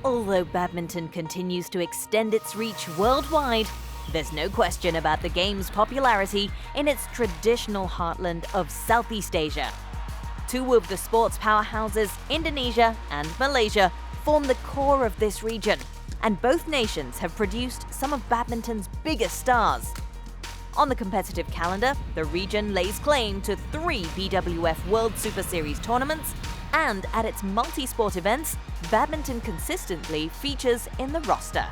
Although badminton continues to extend its reach worldwide, there's no question about the game's popularity in its traditional heartland of Southeast Asia. Two of the sport's powerhouses, Indonesia and Malaysia, form the core of this region, and both nations have produced some of badminton's biggest stars. On the competitive calendar, the region lays claim to 3 BWF World Superseries tournaments, and at its multi-sport events, badminton consistently features in the roster.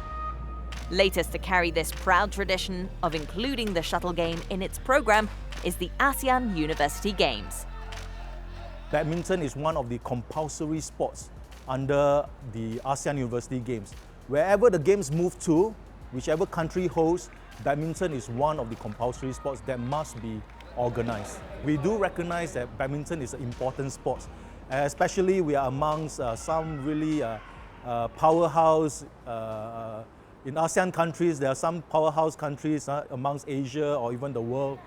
Latest to carry this proud tradition of including the shuttle game in its program is the ASEAN University Games. Badminton is one of the compulsory sports under the ASEAN University Games. Wherever the games move to, whichever country hosts, badminton is one of the compulsory sports that must be organized. We do recognize that badminton is an important sport, especially we are amongst some really powerhouse in ASEAN countries. There are some powerhouse countries amongst Asia or even the world.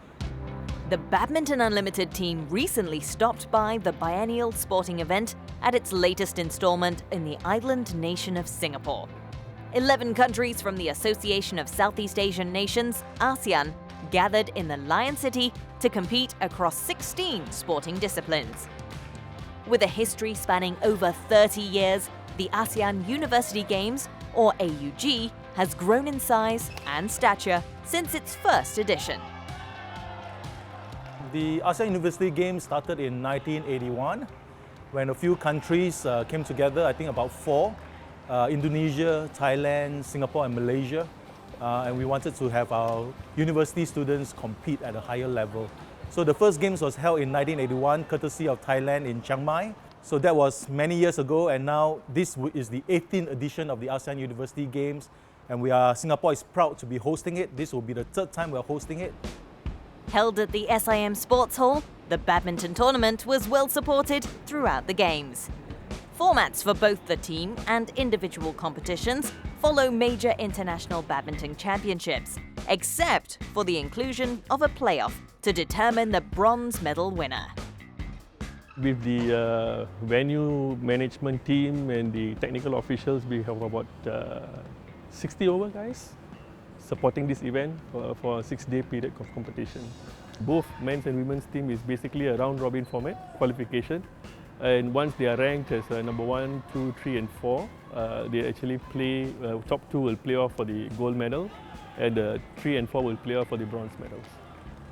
The Badminton Unlimited team recently stopped by the biennial sporting event at its latest installment in the island nation of Singapore. 11 countries from the Association of Southeast Asian Nations, ASEAN, gathered in the Lion City to compete across 16 sporting disciplines. With a history spanning over 30 years, the ASEAN University Games, or AUG, has grown in size and stature since its first edition. The ASEAN University Games started in 1981 when a few countries came together, I think about 4, Indonesia, Thailand, Singapore and Malaysia. And we wanted to have our university students compete at a higher level. So the first games was held in 1981, courtesy of Thailand in Chiang Mai. So that was many years ago, and now this is the 18th edition of the ASEAN University Games. And Singapore is proud to be hosting it. This will be the 3rd time we're hosting it. Held at the SIM Sports Hall, the badminton tournament was well supported throughout the Games. Formats for both the team and individual competitions follow major international badminton championships, except for the inclusion of a playoff to determine the bronze medal winner. With the venue management team and the technical officials, we have about 60 over guys supporting this event for a 6-day period of competition. Both men's and women's team is basically a round-robin format, qualification. And once they are ranked as number 1, 2, 3 and 4, they actually play, top 2 will play off for the gold medal, and 3 and 4 will play off for the bronze medals.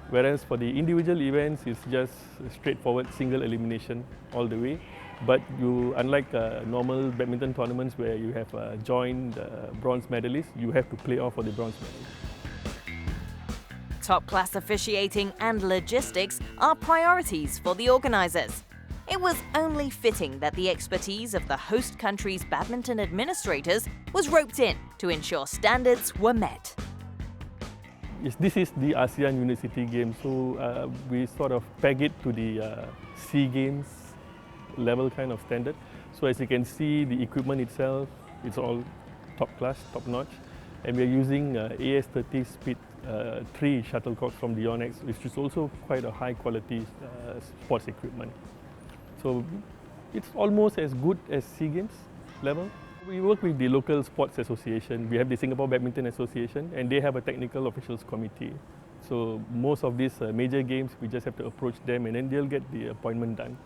Whereas for the individual events, it's just straightforward single elimination all the way. But unlike normal badminton tournaments where you have joined bronze medalists, you have to play off for the bronze medal. Top-class officiating and logistics are priorities for the organisers. It was only fitting that the expertise of the host country's badminton administrators was roped in to ensure standards were met. This is the ASEAN University Games, so we sort of peg it to the SEA Games level kind of standard. So as you can see, the equipment itself, it's all top class, top notch. And we're using AS30 Speed 3 shuttlecocks from the Yonex, which is also quite a high quality sports equipment. So it's almost as good as SEA Games level. We work with the local sports association. We have the Singapore Badminton Association, and they have a technical officials committee. So most of these major games, we just have to approach them, and then they'll get the appointment done.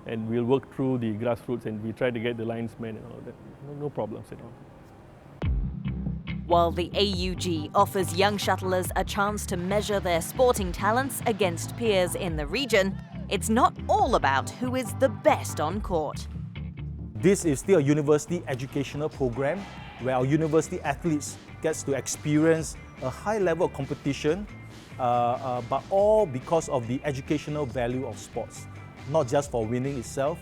And we'll work through the grassroots, and we try to get the linesmen and all that. No problems at all. While the AUG offers young shuttlers a chance to measure their sporting talents against peers in the region, it's not all about who is the best on court. This is still a university educational program where our university athletes get to experience a high level of competition, but all because of the educational value of sports. Not just for winning itself,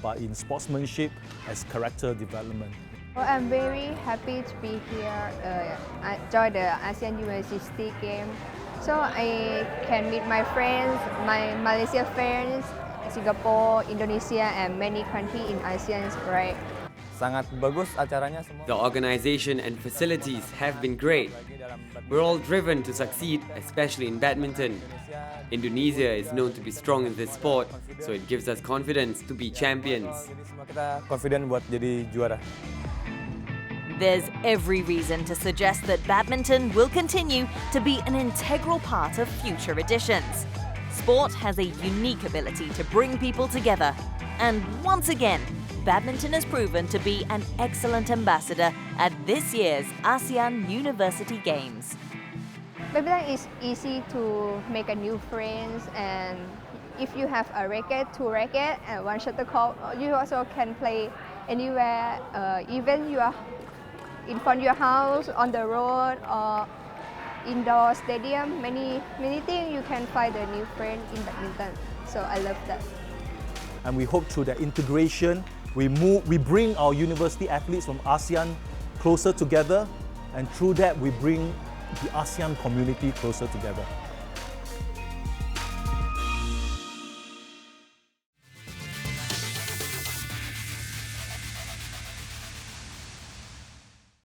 but in sportsmanship as character development. Well, I'm very happy to be here. I joined the ASEAN University Games, so I can meet my friends, my Malaysia friends, Singapore, Indonesia, and many countries in ASEAN, right? Sangat bagus acaranya semua. The organization and facilities have been great. We're all driven to succeed, especially in badminton. Indonesia is known to be strong in this sport, so it gives us confidence to be champions. Jadi semua kita confident buat jadi juara. There's every reason to suggest that badminton will continue to be an integral part of future editions. Sport has a unique ability to bring people together, and once again, badminton has proven to be an excellent ambassador at this year's ASEAN University Games. Badminton is easy to make a new friends, and if you have a racket, two racket, and one shuttlecock, you also can play anywhere, even you are in front of your house, on the road, or indoor stadium. Many things you can find a new friend in badminton. So I love that. And we hope through that integration, we bring our university athletes from ASEAN closer together, and through that we bring the ASEAN community closer together.